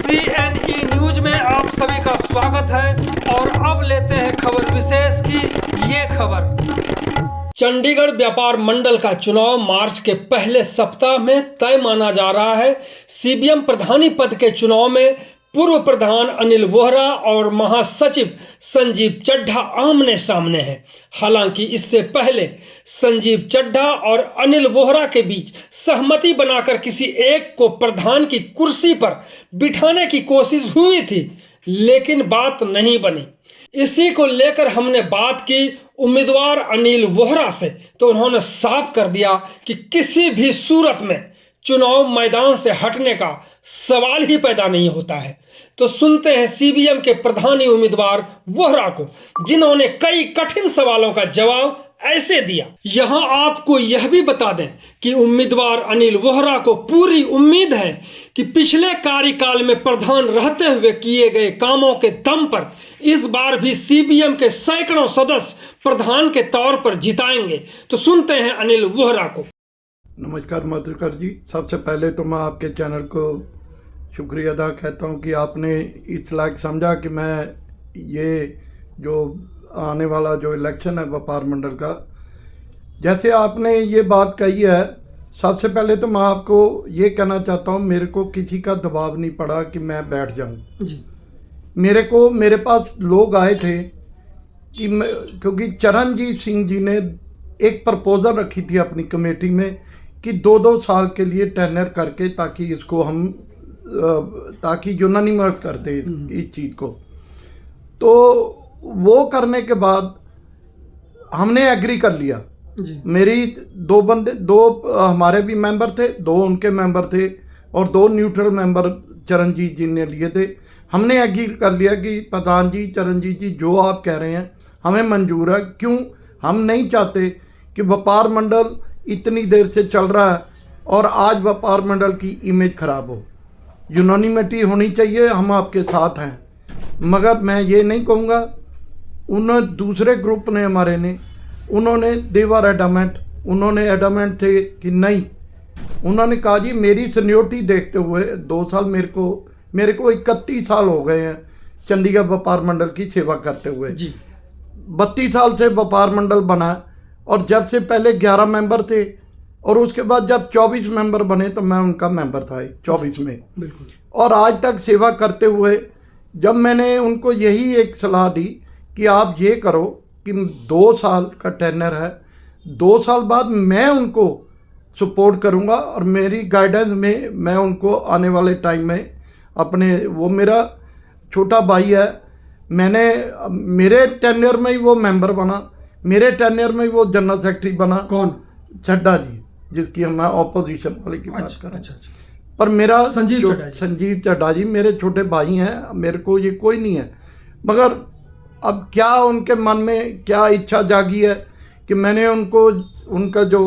CNE news में आप सभी का स्वागत है और अब लेते हैं खबर विशेष की ये खबर। चंडीगढ़ व्यापार मंडल का चुनाव मार्च के पहले सप्ताह में तय माना जा रहा है। CBM प्रधानी पद के चुनाव में पूर्व प्रधान अनिल वोहरा और महासचिव संजीव चड्ढा आमने सामने हैं। हालांकि इससे पहले संजीव चड्ढा और अनिल वोहरा के बीच सहमति बनाकर किसी एक को प्रधान की कुर्सी पर बिठाने की कोशिश हुई थी, लेकिन बात नहीं बनी। इसी को लेकर हमने बात की उम्मीदवार अनिल वोहरा से, तो उन्होंने साफ कर दिया कि किसी भी सूरत में चुनाव मैदान से हटने का सवाल ही पैदा नहीं होता है। तो सुनते हैं CBM के प्रधानी उम्मीदवार वोहरा को, जिन्होंने कई कठिन सवालों का जवाब ऐसे दिया। यहां आपको यह भी बता दें कि उम्मीदवार अनिल वोहरा को पूरी उम्मीद है कि पिछले कार्यकाल में प्रधान रहते हुए किए गए कामों के दम पर इस बार भी CBM के सैकड़ों सदस्य प्रधान के तौर पर जिताएंगे। तो सुनते हैं अनिल वोहरा को। नमस्कार मातृकर जी, सबसे पहले तो मैं आपके चैनल को शुक्रिया अदा कहता हूं कि आपने इस लायक समझा कि मैं ये जो आने वाला जो इलेक्शन है व्यापार मंडल का, जैसे आपने ये बात कही है, सबसे पहले तो मैं आपको ये कहना चाहता हूं, मेरे को किसी का दबाव नहीं पड़ा कि मैं बैठ जाऊं जी। मेरे पास लोग आए थे कि क्योंकि चरणजीत सिंह जी ने एक प्रपोजल रखी थी अपनी कमेटी में कि 2-2 साल के लिए टेनर करके ताकि इसको हम ताकि यूनानिमस करते इस चीज़ को। तो वो करने के बाद हमने एग्री कर लिया जी। मेरी दो हमारे भी मेंबर थे, 2 उनके मेंबर थे और 2 न्यूट्रल मेंबर चरणजीत जी ने लिए थे। हमने एग्री कर लिया कि प्रधान जी, चरणजीत जी, जो आप कह रहे हैं हमें मंजूर है। क्यों? हम नहीं चाहते कि व्यापार मंडल इतनी देर से चल रहा है और आज व्यापार मंडल की इमेज खराब हो। यूनानिमिटी होनी चाहिए, हम आपके साथ हैं। मगर मैं ये नहीं कहूँगा, उन्होंने दूसरे ग्रुप ने हमारे ने उन्होंने देवर एडमेंट, उन्होंने एडमेंट थे कि नहीं, उन्होंने कहा जी मेरी सीनियोरिटी देखते हुए 2 साल मेरे को 31 साल हो गए हैं चंडीगढ़ व्यापार मंडल की सेवा करते हुए जी। 32 साल से व्यापार मंडल बना और जब से पहले 11 मेंबर थे और उसके बाद जब 24 मेंबर बने तो मैं उनका मेंबर था 24 में बिल्कुल। और आज तक सेवा करते हुए जब मैंने उनको यही एक सलाह दी कि आप ये करो कि 2 साल का टेनर है, 2 साल बाद मैं उनको सपोर्ट करूंगा और मेरी गाइडेंस में मैं उनको आने वाले टाइम में अपने, वो मेरा छोटा भाई है, मेरे टेन्योर में ही वो मेंबर बना, मेरे टेन्योर में ही वो जनरल सेक्रेटरी बना। कौन? चड्ढा जी, जिसकी मैं ऑपोजिशन वाले की बात कर रहा हूँ। पर मेरा संजीव चड्ढा जी मेरे छोटे भाई हैं, मेरे को ये कोई नहीं है। मगर अब क्या उनके मन में क्या इच्छा जागी है कि मैंने उनको, उनका जो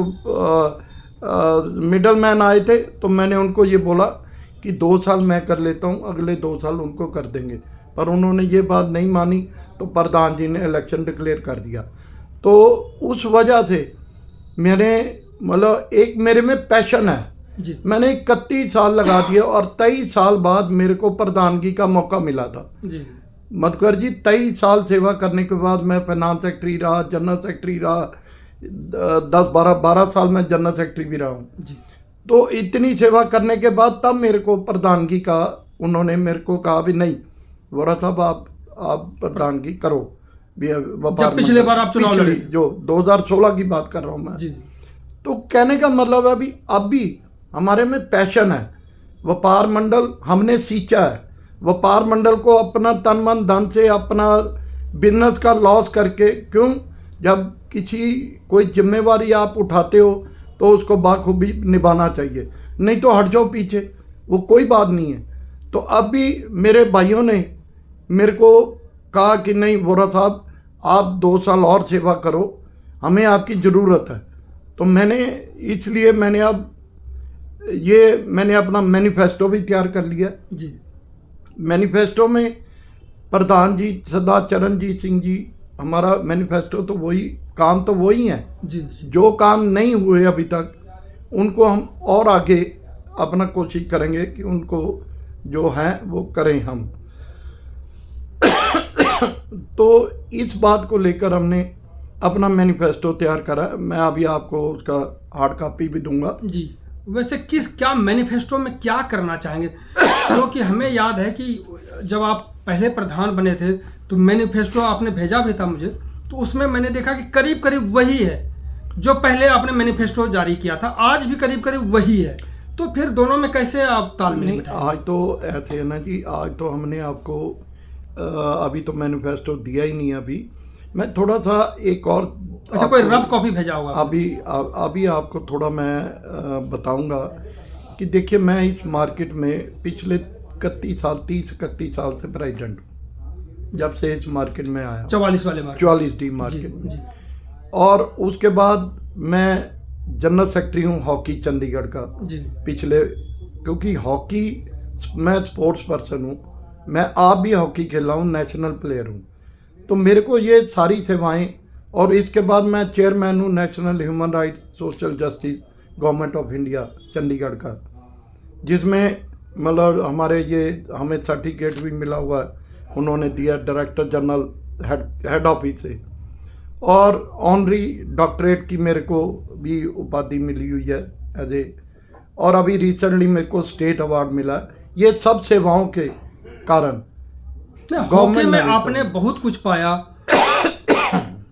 मिडल मैन आए थे, तो मैंने उनको ये बोला कि 2 साल मैं कर लेता हूँ, अगले 2 साल उनको कर देंगे। पर उन्होंने ये बात नहीं मानी तो प्रधान जी ने इलेक्शन डिक्लेयर कर दिया। तो उस वजह से मैंने मतलब एक मेरे में पैशन है जी। मैंने 31 साल लगा दिए और 23 साल बाद मेरे को प्रधानगी का मौका मिला था जी। मधुकर जी 23 साल सेवा करने के बाद मैं फाइनेंस सेक्रेटरी रहा, जनरल सेक्रेटरी रहा, 12 साल में जनरल सेक्रेटरी भी रहा हूँ जी। तो इतनी सेवा करने के बाद तब मेरे को प्रधानगी का उन्होंने मेरे को कहा भी नहीं वोहरा साहब आप प्रधानगी करो। जब पिछले बार आप चुनाव लड़े, जो 2016 की बात कर रहा हूँ मैं जी। तो कहने का मतलब है अब भी हमारे में पैशन है। व्यापार मंडल हमने सींचा है, व्यापार मंडल को अपना तन मन धन से अपना बिजनेस का लॉस करके, क्यों, जब कोई जिम्मेवारी आप उठाते हो तो उसको बाखूबी निभाना चाहिए, नहीं तो हट जाओ पीछे, वो कोई बात नहीं है। तो अब भी मेरे भाइयों ने मेरे को कहा कि नहीं वोहरा साहब आप 2 साल और सेवा करो, हमें आपकी ज़रूरत है। तो इसलिए मैंने अपना मैनिफेस्टो भी तैयार कर लिया जी। मैनिफेस्टो में प्रधान जी सरदार चरणजीत सिंह जी, हमारा मैनिफेस्टो तो वही, काम तो वही है जी। जो काम नहीं हुए अभी तक उनको हम और आगे अपना कोशिश करेंगे कि उनको जो हैं वो करें हम। तो इस बात को लेकर हमने अपना मैनिफेस्टो तैयार करा। मैं अभी आपको उसका हार्ड कॉपी भी दूंगा। जी, वैसे क्या मैनिफेस्टो में क्या करना चाहेंगे? क्योंकि हमें याद है कि जब आप पहले प्रधान बने थे तो मैनिफेस्टो आपने भेजा भी था मुझे, तो उसमें मैंने देखा कि करीब करीब वही है जो पहले आपने मैनिफेस्टो जारी किया था, आज भी करीब करीब वही है। तो फिर दोनों में कैसे आप तालमेल नहीं, बिठाएं? आज तो ऐसे है ना जी, आज तो हमने आपको अभी तो मैनिफेस्टो दिया ही नहीं। अभी मैं थोड़ा सा एक और अच्छा, कोई रफ कॉपी भेजा होगा? अभी आपको थोड़ा मैं बताऊंगा कि देखिए, मैं इस मार्केट में पिछले 30-31 साल से प्रेसिडेंट हूँ, जब से इस मार्केट में आया। 44 वाले मार्केट, 44D मार्केट में। जी। और उसके बाद मैं जनरल सेक्रेटरी हूँ हॉकी चंडीगढ़ का जी। पिछले, क्योंकि हॉकी मैं स्पोर्ट्स पर्सन हूँ, मैं आप भी हॉकी खेला हूँ, नेशनल प्लेयर हूँ, तो मेरे को ये सारी सेवाएं। और इसके बाद मैं चेयरमैन हूँ national human rights social justice government of India Chandigarh का, जिसमें मतलब हमारे ये हमें सर्टिफिकेट भी मिला हुआ है, उन्होंने दिया डायरेक्टर जनरल हेड ऑफिस से। और ऑनरी डॉक्टरेट की मेरे को भी उपाधि मिली हुई है एज ए, और अभी रिसेंटली मेरे को स्टेट अवार्ड मिला। ये सब सेवाओं के कारण हॉकी में आपने बहुत कुछ पाया,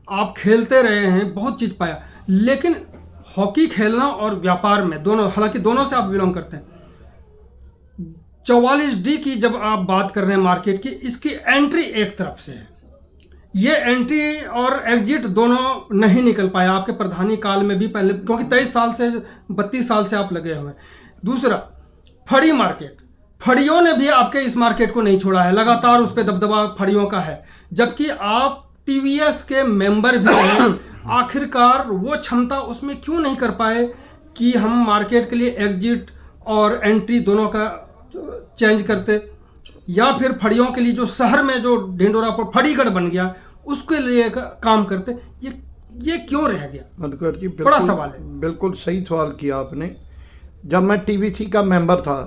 आप खेलते रहे हैं, बहुत चीज पाया। लेकिन हॉकी खेलना और व्यापार में दोनों, हालांकि दोनों से आप बिलोंग करते हैं, 44D की जब आप बात कर रहे हैं मार्केट की, इसकी एंट्री एक तरफ से है, ये एंट्री और एग्जिट दोनों नहीं निकल पाया आपके प्रधानी काल में भी पहले, क्योंकि 23 साल से 32 साल से आप लगे हुए हैं। दूसरा, फड़ी मार्केट, फड़ियों ने भी आपके इस मार्केट को नहीं छोड़ा है, लगातार उस पर दबदबा फड़ियों का है, जबकि आप TVS के मेंबर भी हैं। आखिरकार वो क्षमता उसमें क्यों नहीं कर पाए कि हम मार्केट के लिए एग्जिट और एंट्री दोनों का चेंज करते, या फिर फड़ियों के लिए जो शहर में जो ढिंडोरा पर फड़ीगढ़ बन गया उसके लिए काम करते? ये क्यों रह गया? मधुकर जी, बड़ा सवाल है। बिल्कुल सही सवाल किया आपने। जब मैं TVC का मेंबर था,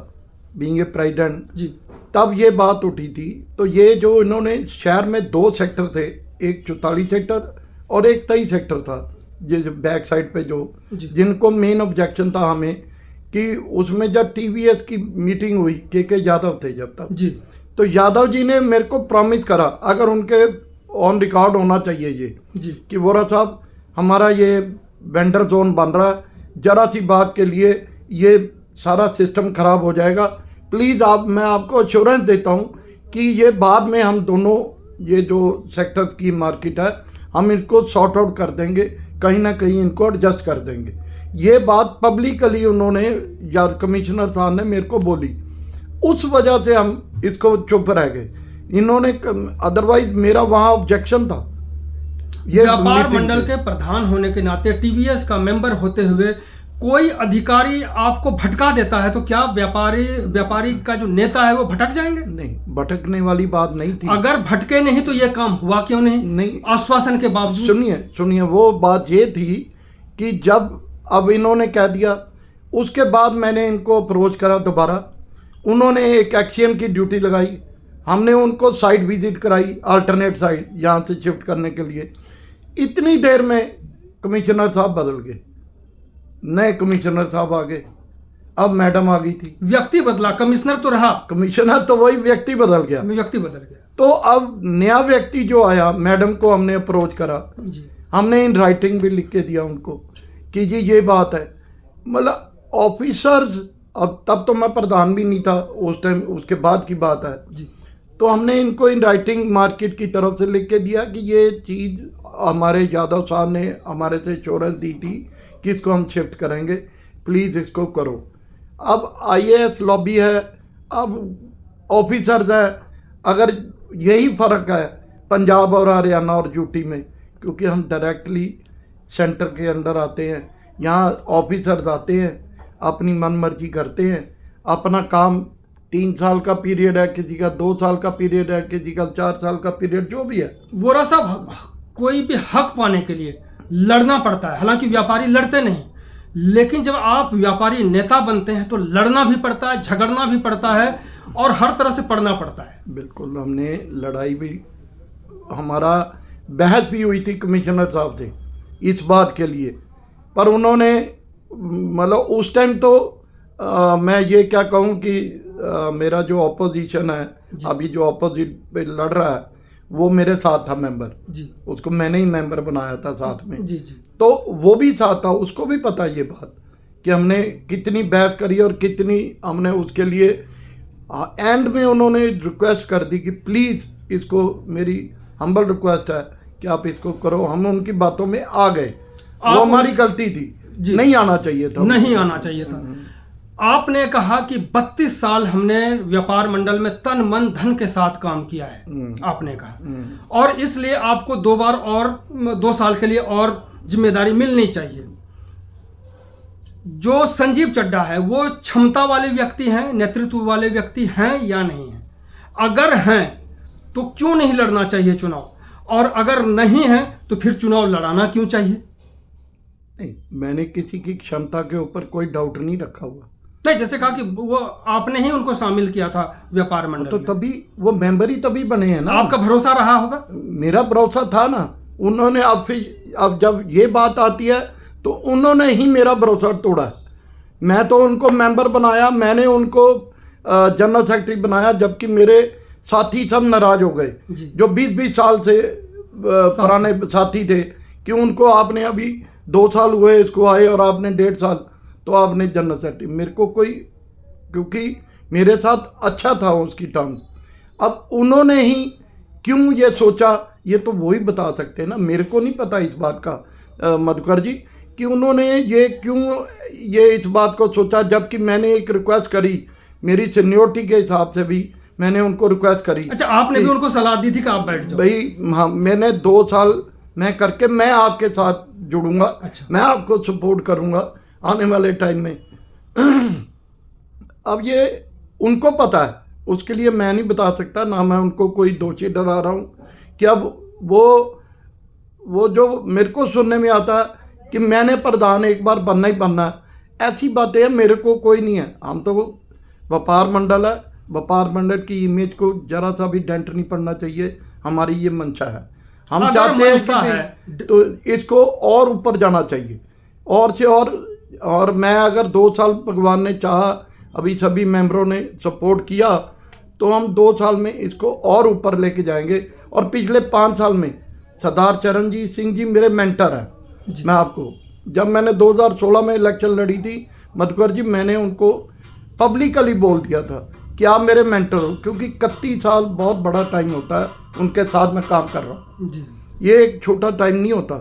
बीइंग ए प्रेसिडेंट जी, तब ये बात उठी थी। तो ये जो इन्होंने शहर में 2 सेक्टर थे, एक 44 सेक्टर और एक 23 सेक्टर था, जिस बैक साइड पे जो, जिनको मेन ऑब्जेक्शन था हमें कि उसमें जब TVS की मीटिंग हुई, के यादव थे जब तक जी, तो यादव जी ने मेरे को प्रॉमिस करा, अगर उनके ऑन रिकॉर्ड होना चाहिए ये जी, कि वोरा साहब हमारा ये वेंडर जोन बन रहा है, जरा सी बात के लिए ये सारा सिस्टम खराब हो जाएगा, प्लीज़ आप, मैं आपको एश्योरेंस देता हूँ कि ये बाद में हम दोनों ये जो सेक्टर्स की मार्केट है हम इसको सॉर्ट आउट कर देंगे, कहीं ना कहीं इनको एडजस्ट कर देंगे। ये बात पब्लिकली उन्होंने या कमिश्नर साहब ने मेरे को बोली, उस वजह से हम इसको चुप रह गए। इन्होंने अदरवाइज मेरा वहाँ ऑब्जेक्शन था। ये व्यापार मंडल के प्रधान होने के नाते, TVS का मेंबर होते हुए कोई अधिकारी आपको भटका देता है तो क्या व्यापारी का जो नेता है वो भटक जाएंगे? नहीं, भटकने वाली बात नहीं थी। अगर भटके नहीं तो ये काम हुआ क्यों नहीं? नहीं, आश्वासन के बावजूद। सुनिए, वो बात ये थी कि जब अब इन्होंने कह दिया, उसके बाद मैंने इनको अप्रोच करा दोबारा, उन्होंने एक एक्शन की ड्यूटी लगाई, हमने उनको साइट विजिट कराई, अल्टरनेट साइट यहाँ से शिफ्ट करने के लिए। इतनी देर में कमिश्नर साहब बदल गए, नए कमिश्नर साहब आ गए, अब मैडम आ गई थी। व्यक्ति बदला, कमिश्नर तो रहा, कमिश्नर तो वही, व्यक्ति बदल गया। व्यक्ति बदल गया। तो अब नया व्यक्ति जो आया, मैडम को हमने अप्रोच करा जी, हमने इन राइटिंग भी लिख के दिया उनको कि जी ये बात है। मतलब ऑफिसर्स, अब तब तो मैं प्रधान भी नहीं था उस टाइम, उसके बाद की बात है जी, तो हमने इनको इन राइटिंग मार्केट की तरफ से लिख के दिया कि ये चीज़ हमारे यादव साहब ने हमारे से एश्योरेंस दी थी कि इसको हम शिफ्ट करेंगे, प्लीज़ इसको करो। अब IAS लॉबी है, अब ऑफिसर्स हैं, अगर यही फ़र्क है पंजाब और हरियाणा और यूटी में, क्योंकि हम डायरेक्टली सेंटर के अंडर आते हैं, यहाँ ऑफिसर्स आते हैं, अपनी मनमर्जी करते हैं, अपना काम 3 साल का पीरियड है, किसी का 2 साल का पीरियड है, किसी का 4 साल का पीरियड, जो भी है। वोरा साहब, कोई भी हक पाने के लिए लड़ना पड़ता है, हालांकि व्यापारी लड़ते नहीं, लेकिन जब आप व्यापारी नेता बनते हैं तो लड़ना भी पड़ता है, झगड़ना भी पड़ता है, और हर तरह से पढ़ना पड़ता है। बिल्कुल, हमने लड़ाई भी, हमारा बहस भी हुई थी कमिश्नर साहब से इस बात के लिए, पर उन्होंने मतलब उस टाइम तो मैं ये क्या कहूँ कि मेरा जो ऑपोजिशन है अभी जो ऑपोजिट पे लड़ रहा है वो मेरे साथ था मेंबर जी, उसको मैंने ही मेंबर बनाया था साथ में जी जी, तो वो भी साथ था, उसको भी पता ये बात कि हमने कितनी बहस करी और कितनी हमने उसके लिए एंड में उन्होंने रिक्वेस्ट कर दी कि प्लीज़ इसको, मेरी हम्बल रिक्वेस्ट है कि आप इसको करो। हम उनकी बातों में आ गए, वो हमारी गलती थी, नहीं आना चाहिए था, नहीं आना चाहिए था। आपने कहा कि 32 साल हमने व्यापार मंडल में तन मन धन के साथ काम किया है, आपने कहा, और इसलिए आपको 2 बार और 2 साल के लिए और जिम्मेदारी मिलनी चाहिए। जो संजीव चड्ढा है वो क्षमता वाले व्यक्ति हैं, नेतृत्व वाले व्यक्ति हैं या नहीं हैं? अगर हैं तो क्यों नहीं लड़ना चाहिए चुनाव, और अगर नहीं है तो फिर चुनाव लड़ाना क्यों चाहिए? नहीं, मैंने किसी की क्षमता के ऊपर कोई डाउट नहीं रखा हुआ। नहीं, जैसे कहा कि वो आपने ही उनको शामिल किया था व्यापार मंडल तो में। तभी वो मेंबर ही तभी बने हैं ना। आपका भरोसा रहा होगा। मेरा भरोसा था ना, उन्होंने अब जब ये बात आती है तो उन्होंने ही मेरा भरोसा तोड़ा। मैं तो उनको मेंबर बनाया, मैंने उनको जनरल सेक्रेटरी बनाया, जबकि मेरे साथी सब नाराज हो गए जो 20-20 साल से पुराने साथी थे कि उनको आपने अभी 2 साल हुए इसको आए और आपने 1.5 साल तो आपने जनरल सेक्रेटरी। मेरे को कोई, क्योंकि मेरे साथ अच्छा था उसकी टर्म्स, अब उन्होंने ही क्यों ये सोचा ये तो वही बता सकते हैं ना, मेरे को नहीं पता इस बात का मधुकर जी कि उन्होंने ये क्यों ये इस बात को सोचा, जबकि मैंने एक रिक्वेस्ट करी मेरी सीनियरिटी के हिसाब से भी मैंने उनको रिक्वेस्ट करी। अच्छा, आपने भी उनको सलाह दी थी कि आप बैठ जाओ? भाई हाँ, मैंने 2 साल मैं करके मैं आपके साथ जुड़ूंगा। अच्छा। मैं आपको सपोर्ट करूंगा आने वाले टाइम में। अब ये उनको पता है, उसके लिए मैं नहीं बता सकता, ना मैं उनको कोई दोषी डरा रहा हूँ कि अब वो जो मेरे को सुनने में आता है कि मैंने प्रधान एक बार बनना ही बनना है, ऐसी बातें मेरे को कोई नहीं है। हम तो व्यापार मंडल है, व्यापार मंडल की इमेज को जरा सा भी डेंट नहीं पड़ना चाहिए, हमारी ये मंशा है। हम चाहते हैं कि तो इसको और ऊपर जाना चाहिए और से और मैं अगर 2 साल भगवान ने चाहा, अभी सभी मेंबरों ने सपोर्ट किया तो हम 2 साल में इसको और ऊपर लेके जाएंगे। और पिछले 5 साल में सरदार चरणजीत सिंह जी मेरे मेंटर हैं। मैं आपको, जब मैंने 2016 में इलेक्शन लड़ी थी मधुकर जी, मैंने उनको पब्लिकली बोल दिया था कि आप मेरे मेंटर हो, क्योंकि 31 साल बहुत बड़ा टाइम होता है, उनके साथ मैं काम कर रहा हूँ, ये एक छोटा टाइम नहीं होता।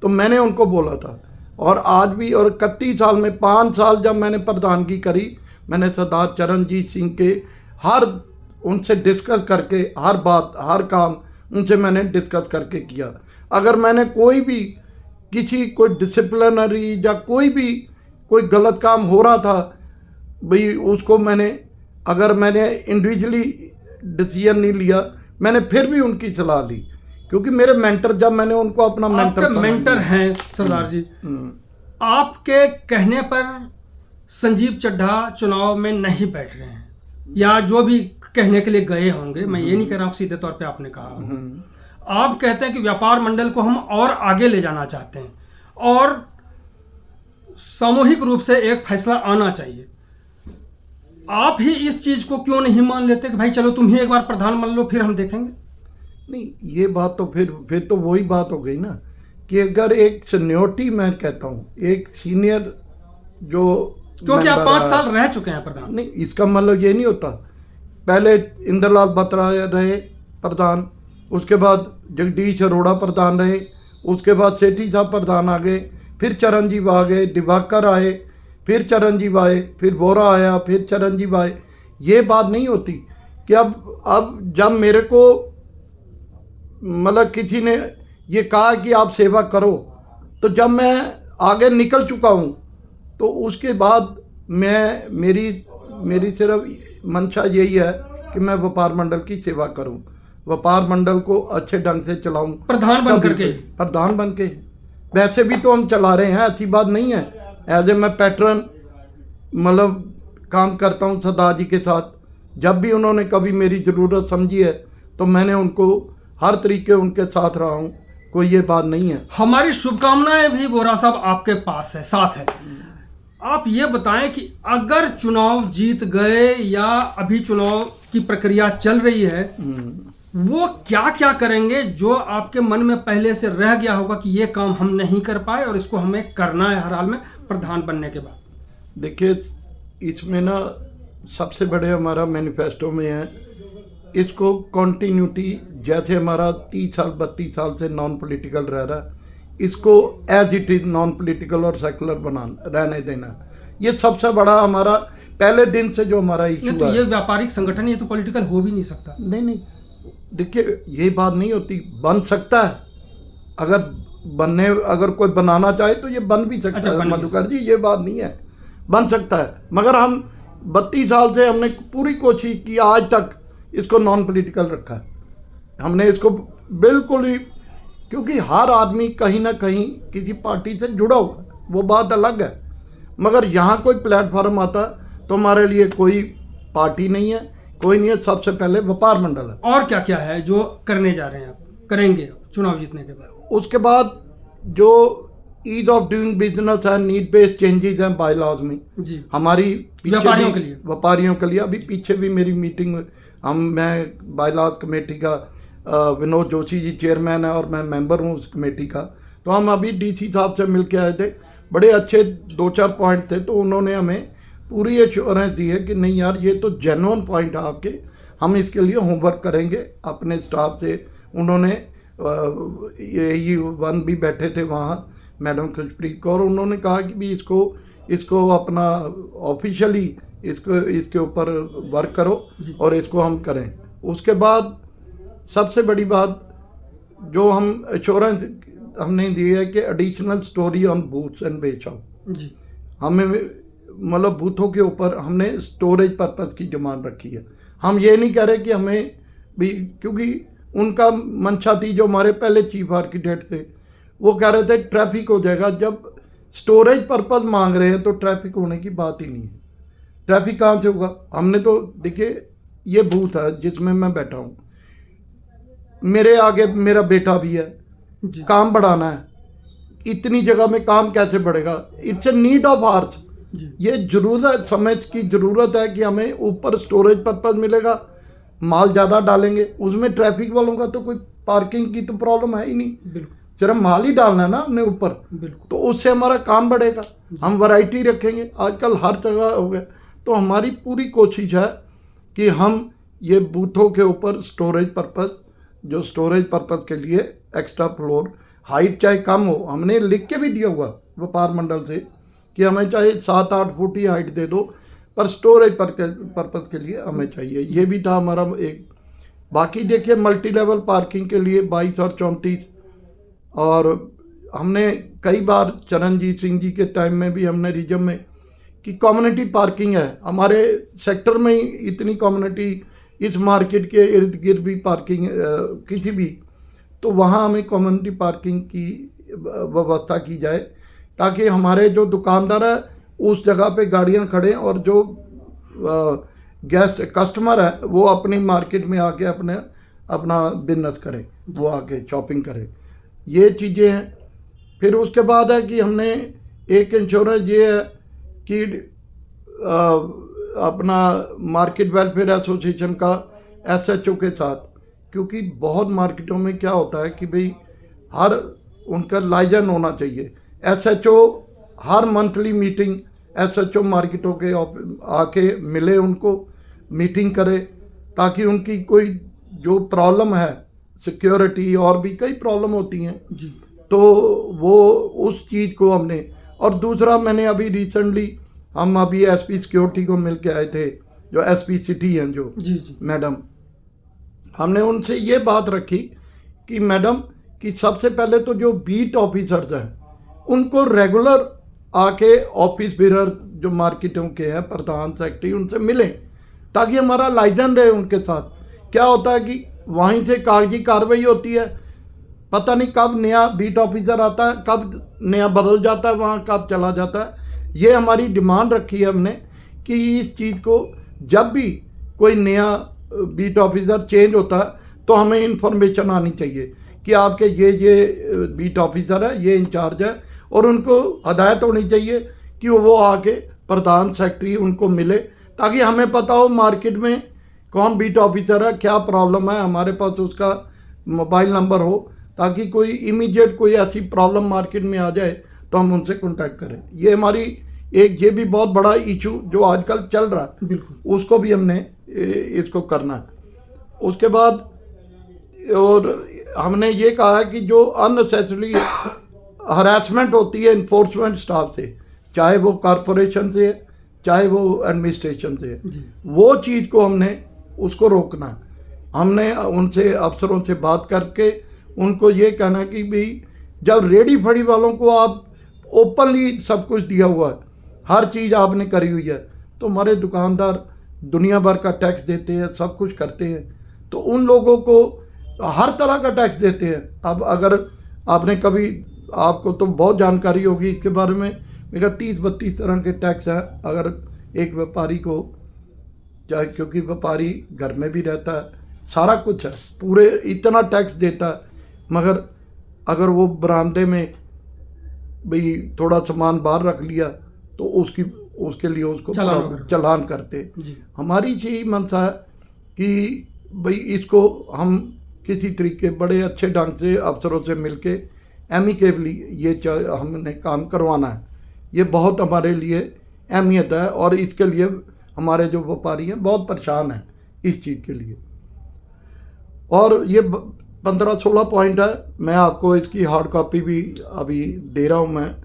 तो मैंने उनको बोला था, और आज भी, और 31 साल में 5 साल जब मैंने प्रधानगी करी, मैंने सरदार चरणजीत सिंह के उनसे डिस्कस करके हर बात हर काम उनसे मैंने डिस्कस करके किया। अगर मैंने कोई भी कोई डिसिप्लिनरी या कोई गलत काम हो रहा था भाई, उसको अगर मैंने इंडिविजुअली डिसीजन नहीं लिया, मैंने फिर भी उनकी सलाह ली, क्योंकि मेरे मेंटर, जब मैंने उनको अपना मेंटर हैं सरदार जी, आपके कहने पर संजीव चड्ढा चुनाव में नहीं बैठ रहे हैं, या जो भी कहने के लिए गए होंगे, मैं ये नहीं कह रहा हूँ सीधे तौर पे आपने कहा। आप कहते हैं कि व्यापार मंडल को हम और आगे ले जाना चाहते हैं और सामूहिक रूप से एक फैसला आना चाहिए। आप ही इस चीज को क्यों नहीं मान लेते कि भाई चलो तुम ही एक बार प्रधान बन लो, फिर हम देखेंगे? नहीं, ये बात तो फिर तो वही बात हो गई ना कि अगर एक सीनियरिटी, मैं कहता हूँ एक सीनियर जो, क्योंकि आप 5 साल रह चुके हैं प्रधान। नहीं, इसका मतलब ये नहीं होता। पहले इंद्रलाल बत्रा रहे प्रधान, उसके बाद जगदीश अरोड़ा प्रधान रहे, उसके बाद सेठी साहब प्रधान आ गए, फिर चरणजीव आ गए, दिवाकर आए, फिर चरणजीव आए, फिर वोरा आया, फिर चरणजीव आए। ये बात नहीं होती कि अब जब मेरे को मतलब किसी ने ये कहा कि आप सेवा करो, तो जब मैं आगे निकल चुका हूँ तो उसके बाद मेरी सिर्फ मंशा यही है कि मैं व्यापार मंडल की सेवा करूं, व्यापार मंडल को अच्छे ढंग से चलाऊं, प्रधान बन के। वैसे भी तो हम चला रहे हैं, ऐसी बात नहीं है। एज ए मैं पैटर्न मतलब काम करता हूं सरदार जी के साथ, जब भी उन्होंने कभी मेरी ज़रूरत समझी है तो मैंने उनको हर तरीके उनके साथ रहा हूँ, कोई ये बात नहीं है। हमारी शुभकामनाएं भी वोरा साहब आपके पास है, साथ है। आप ये बताएं कि अगर चुनाव जीत गए या अभी चुनाव की प्रक्रिया चल रही है, वो क्या क्या करेंगे जो आपके मन में पहले से रह गया होगा कि ये काम हम नहीं कर पाए और इसको हमें करना है हर हाल में प्रधान बनने के बाद? देखिए, इसमें ना सबसे बड़े हमारा मैनिफेस्टो में है, इसको कॉन्टीन्यूटी, जैसे हमारा 30 साल 32 साल से नॉन पॉलिटिकल रह रहा है, इसको as it is non political और सेकुलर रहने देना। ये सबसे बड़ा हमारा पहले दिन से जो हमारा इशू तो है। ये व्यापारिक संगठन, ये तो पॉलिटिकल हो भी नहीं सकता। नहीं, देखिए ये बात नहीं होती, बन सकता है। अगर कोई बनाना चाहे तो ये बन भी सकता है मधुकर जी, ये बात नहीं है, बन सकता है। मगर हम 32 साल से हमने पूरी कोशिश की, आज तक इसको नॉन पॉलिटिकल रखा है हमने इसको बिल्कुल ही, क्योंकि हर आदमी कहीं ना कहीं किसी पार्टी से जुड़ा हुआ है, वो बात अलग है। मगर यहाँ कोई प्लेटफॉर्म आता तो हमारे लिए कोई पार्टी नहीं है, कोई नहीं है, सबसे पहले व्यापार मंडल है। और क्या क्या है जो करने जा रहे हैं, आप करेंगे चुनाव जीतने के बाद? उसके बाद जो ईज ऑफ डूइंग बिजनेस है, नीड बेस्ड चेंजेस हैं बायलॉज में जी, हमारी व्यापारियों के लिए अभी पीछे भी मेरी मीटिंग, मैं बायलॉज कमेटी का, विनोद जोशी जी चेयरमैन है और मैं मेंबर हूँ उस कमेटी का, तो हम अभी डीसी साहब से मिल के आए थे। बड़े अच्छे 2-4 पॉइंट थे, तो उन्होंने हमें पूरी एश्योरेंस दी है कि नहीं यार, ये तो जेन्युइन पॉइंट है आपके, हम इसके लिए होमवर्क करेंगे अपने स्टाफ से। उन्होंने यही वन भी बैठे थे वहाँ, मैडम खुशप्रीत कौर, उन्होंने कहा कि भी इसको अपना ऑफिशियली इसके ऊपर वर्क करो और इसको हम करें। उसके बाद सबसे बड़ी बात जो हम एश्योरेंस हमने दी है कि additional story on booths and बेच आउट, हमें मतलब बूथों के ऊपर हमने स्टोरेज पर्पस की डिमांड रखी है। हम ये नहीं कह रहे कि हमें भी, क्योंकि उनका मंशा थी, जो हमारे पहले चीफ आर्किटेक्ट थे, वो कह रहे थे ट्रैफिक हो जाएगा। जब स्टोरेज पर्पस मांग रहे हैं तो ट्रैफिक होने की बात ही नहीं है। ट्रैफिक कहाँ से होगा? हमने तो देखिए, ये बूथ है जिसमें मैं बैठा हूँ, मेरे आगे मेरा बेटा भी है, काम बढ़ाना है, इतनी जगह में काम कैसे बढ़ेगा? It's a need of hours. ये जरूरत, समय की ज़रूरत है कि हमें ऊपर स्टोरेज पर्पस मिलेगा, माल ज़्यादा डालेंगे, उसमें ट्रैफिक वालों का तो कोई पार्किंग की तो प्रॉब्लम है ही नहीं, सिर्फ माल ही डालना है ना हमने ऊपर, तो उससे हमारा काम बढ़ेगा। हम वैरायटी रखेंगे, आजकल हर जगह हो गया। तो हमारी पूरी कोशिश है कि हम ये बूथों के ऊपर स्टोरेज पर्पस, जो स्टोरेज पर्पस के लिए एक्स्ट्रा फ्लोर हाइट चाहे कम हो, हमने लिख के भी दिया हुआ व्यापार मंडल से कि हमें चाहे 7-8 फुट ही हाइट दे दो, पर स्टोरेज पर्पस के लिए हमें चाहिए। ये भी था हमारा एक। बाकी देखिए, मल्टी लेवल पार्किंग के लिए 22 और 34, और हमने कई बार चरणजीत सिंह जी के टाइम में भी हमने रीजन में कि कम्युनिटी पार्किंग है हमारे सेक्टर में ही, इतनी कम्युनिटी, इस मार्केट के इर्द गिर्द भी पार्किंग किसी भी, तो वहाँ हमें कम्युनिटी पार्किंग की व्यवस्था की जाए, ताकि हमारे जो दुकानदार है उस जगह पे गाड़ियाँ खड़ें और जो गेस्ट कस्टमर है वो अपनी मार्केट में आके अपना बिजनेस करें, वो आके शॉपिंग करें। ये चीज़ें हैं। फिर उसके बाद है कि हमने एक इंश्योरेंस ये है कि अपना मार्केट वेलफेयर एसोसिएशन का SHO के साथ, क्योंकि बहुत मार्केटों में क्या होता है कि भाई हर उनका लाइजन होना चाहिए। SHO हर मंथली मीटिंग, SHO मार्केटों के आके मिले, उनको मीटिंग करे, ताकि उनकी कोई जो प्रॉब्लम है, सिक्योरिटी और भी कई प्रॉब्लम होती हैं जी, तो वो उस चीज़ को हमने। और दूसरा, मैंने अभी रिसेंटली हम अभी SP सिक्योरिटी को मिल के आए थे, जो SP सिटी हैं जो जी मैडम, हमने उनसे ये बात रखी कि मैडम कि सबसे पहले तो जो बीट ऑफिसर्स हैं उनको रेगुलर आके ऑफिस बेरर जो मार्केटों के हैं, प्रधान सेक्रेटरी, उनसे मिलें, ताकि हमारा लाइजन रहे उनके साथ। क्या होता है कि वहीं से कागजी कार्रवाई होती है, पता नहीं कब नया बीट ऑफिसर आता है, कब नया बदल जाता है, वहाँ कब चला जाता है। ये हमारी डिमांड रखी है हमने कि इस चीज़ को जब भी कोई नया बीट ऑफिसर चेंज होता है तो हमें इन्फॉर्मेशन आनी चाहिए कि आपके ये बीट ऑफिसर है, ये इंचार्ज है, और उनको हदायत होनी चाहिए कि वो आके प्रधान सेक्रेटरी उनको मिले, ताकि हमें पता हो मार्केट में कौन बीट ऑफिसर है, क्या प्रॉब्लम है, हमारे पास उसका मोबाइल नंबर हो, ताकि कोई इमीडिएट कोई ऐसी प्रॉब्लम मार्केट में आ जाए तो हम उनसे कांटेक्ट करें। ये हमारी ये भी बहुत बड़ा इशू जो आजकल चल रहा है, बिल्कुल उसको भी हमने इसको करना है। उसके बाद और हमने ये कहा है कि जो अननेसेसरी हरासमेंट होती है इन्फोर्समेंट स्टाफ से, चाहे वो कॉरपोरेशन से है, चाहे वो एडमिनिस्ट्रेशन से है, वो चीज़ को हमने उसको रोकना है। हमने उनसे अफसरों से बात करके उनको ये कहना कि भाई जब रेडी फड़ी वालों को आप ओपनली सब कुछ दिया हुआ है, हर चीज़ आपने करी हुई है, तो हमारे दुकानदार दुनिया भर का टैक्स देते हैं, सब कुछ करते हैं, तो उन लोगों को हर तरह का टैक्स देते हैं। अब अगर आपने कभी, आपको तो बहुत जानकारी होगी इसके बारे में, मेरा 30-32 तरह के टैक्स हैं। अगर एक व्यापारी को, चाहे क्योंकि व्यापारी घर में भी रहता है, सारा कुछ है, पूरे इतना टैक्स देता है, मगर अगर वो बरामदे में भाई थोड़ा सामान बाहर रख लिया तो उसके लिए उसको चालान करते। हमारी यही मनसा है कि भाई इसको हम किसी तरीके बड़े अच्छे ढंग से अफसरों से मिलके एमिकेबली ये हमने काम करवाना है। ये बहुत हमारे लिए अहमियत है और इसके लिए हमारे जो व्यापारी हैं बहुत परेशान हैं इस चीज़ के लिए। और ये 15-16 पॉइंट है, मैं आपको इसकी हार्ड कॉपी भी अभी दे रहा हूँ मैं।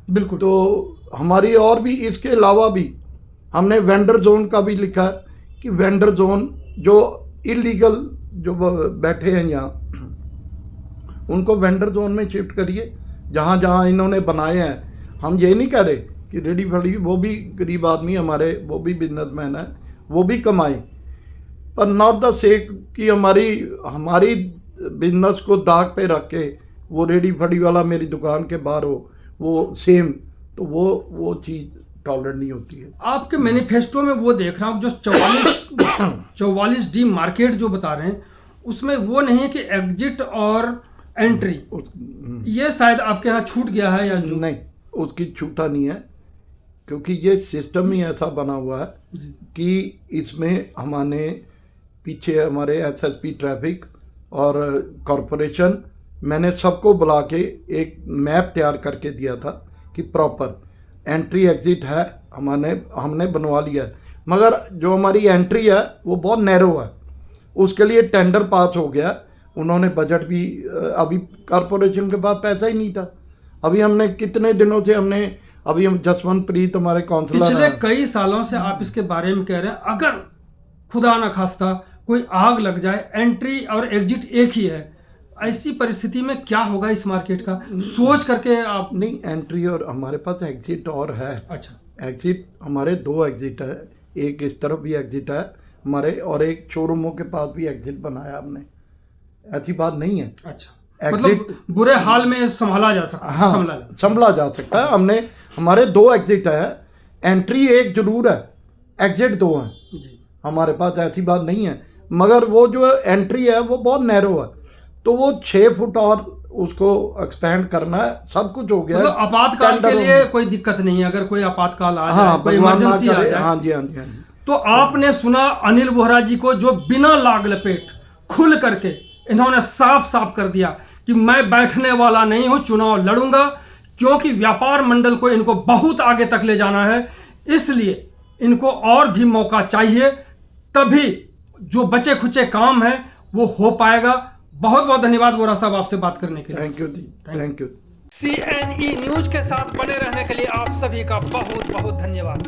बिल्कुल। तो हमारी और भी इसके अलावा भी हमने वेंडर जोन का भी लिखा है कि वेंडर जोन जो इलीगल जो बैठे हैं यहाँ, उनको वेंडर जोन में शिफ्ट करिए जहाँ जहाँ इन्होंने बनाए हैं। हम ये नहीं कह रहे कि रेडी फड़ी, वो भी गरीब आदमी हमारे, वो भी बिजनेसमैन है, वो भी कमाए, पर नॉट द सेक कि हमारी बिजनेस को दाग पे रख के वो रेडी फड़ी वाला मेरी दुकान के बाहर हो, वो सेम, तो वो चीज़ टॉलरेट नहीं होती है। आपके मैनिफेस्टो में वो देख रहा हूँ जो 44D मार्केट जो बता रहे हैं, उसमें वो नहीं है कि एग्जिट और एंट्री, ये शायद आपके यहाँ छूट गया है या जो? नहीं, उसकी छूटा नहीं है, क्योंकि ये सिस्टम ही ऐसा बना हुआ है कि इसमें हमारे पीछे हमारे एसएसपी ट्रैफिक और कॉरपोरेशन, मैंने सबको बुला के एक मैप तैयार करके दिया था कि प्रॉपर एंट्री एग्ज़िट है, हमने बनवा लिया है, मगर जो हमारी एंट्री है वो बहुत नैरो है। उसके लिए टेंडर पास हो गया, उन्होंने बजट भी, अभी कॉरपोरेशन के पास पैसा ही नहीं था। अभी हमने कितने दिनों से अभी हम जसवंत प्रीत हमारे काउंसलर पिछले कई सालों से आप इसके बारे में कह रहे हैं, अगर खुदा न खास्ता कोई आग लग जाए, एंट्री और एग्जिट एक ही है, ऐसी परिस्थिति में क्या होगा इस मार्केट का, सोच करके आप? नहीं, एंट्री और हमारे पास एग्जिट और है। अच्छा, एग्जिट हमारे 2 एग्जिट है, एक इस तरफ भी एग्जिट है हमारे, और एक शोरूमों के पास भी एग्जिट बनाया हमने, ऐसी बात नहीं है। अच्छा, मतलब बुरे हाल में संभाला जा सकता है। हाँ, संभला जा सकता है। हमारे 2 एग्जिट है, एंट्री एक जरूर है, एग्जिट 2 हैं हमारे पास, ऐसी बात नहीं है, मगर वो जो एंट्री है वो बहुत नैरो है, तो वो 6 फुट और उसको एक्सपेंड करना है, सब कुछ हो गया। मतलब आपातकाल के लिए कोई दिक्कत नहीं है, अगर कोई आपातकाल आ जाए, कोई इमरजेंसी आ जाए। हाँ जी। तो आपने सुना अनिल बोहरा जी को, जो बिना लाग लपेट खुल करके इन्होंने साफ साफ कर दिया कि मैं बैठने वाला नहीं हूं, चुनाव लड़ूंगा, क्योंकि व्यापार मंडल को इनको बहुत आगे तक ले जाना है, इसलिए इनको और भी मौका चाहिए, तभी जो बचे खुचे काम है वो हो पाएगा। बहुत बहुत धन्यवाद बोहरा साहब आपसे बात करने के लिए। थैंक यू जी, थैंक यू। CNE न्यूज के साथ बने रहने के लिए आप सभी का बहुत बहुत धन्यवाद।